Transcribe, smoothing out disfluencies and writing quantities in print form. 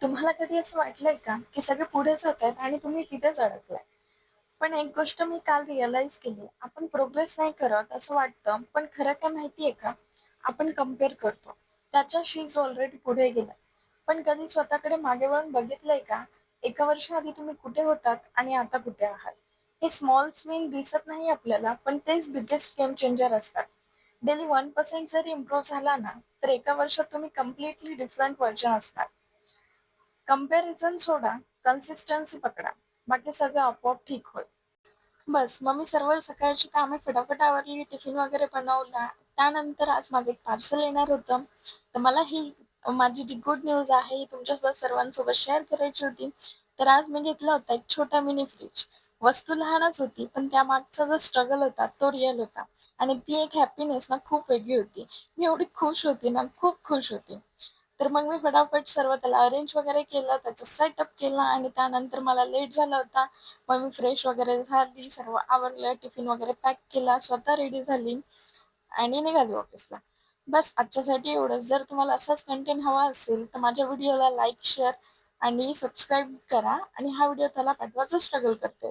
तुम्हाला कधी असं वाटलंय का, की सगळे पुढे जात आहेत आणि तुम्ही तिथेच अडकलाय? पण एक गोष्ट मी काल रिअलाईज केली, आपण प्रोग्रेस नाही करत असं वाटतं, पण खरं काय माहिती का? आपण कंपेअर करतो. त्याच्याशी जो ऑलरेडी पुढे गेलाय. पण कधी स्वतःकडे मागे वळून बघितलंय का? एका वर्षाआधी तुम्ही कुठे होतात आणि आता कुठे आहात? हे स्मॉल स्विंग दिसत नाही आपल्याला, पण तेच बिगेस्ट गेम चेंजर असतात. डेली 1% जरी इम्प्रूव्ह झाला ना, तर एका वर्षात तुम्ही कंप्लिटली डिफरंट व्हर्जन असणार. कंपॅरिझन सोडा, कन्सिस्टन्सी पकडा. बाकी सगळं आपोआप ठीक होईल. बस मग मी सर्व सकाळची कामे फटाफट आवरली, टिफिन वगैरे बनवला. त्यानंतर आज माझं एक पार्सल येणार होतं. तर मला ही माझी जी गुड न्यूज आहे, ही तुमच्यासोबत सर्वांसोबत शेअर करायची होती. तर आज मी घेतला होता एक छोटा मिनी फ्रिज. वस्तू लहानच होती, पण त्यामागचा जो स्ट्रगल होता, तो रिअल होता. आणि ती एक हॅपीनेस ना खूप वेगळी होती. मी एवढी खुश होती ना, खूप खुश होती. तर मग मी फटाफट सर्व त्याला अरेंज वगैरे केलं, त्याचा सेटअप केला आणि त्यानंतर मला लेट झाला होता. मग मी फ्रेश वगैरे झाली, सर्व आवरलं, टिफिन वगैरे पॅक केला, स्वतः रेडी झाली आणि निघाली ऑफिसला. बस आजच्यासाठी एवढंच. जर तुम्हाला असाच कंटेंट हवा असेल, तर माझ्या व्हिडिओला लाईक, शेअर आणि सबस्क्राईब करा आणि हा व्हिडिओ त्याला पाठवा जो स्ट्रगल करतोय.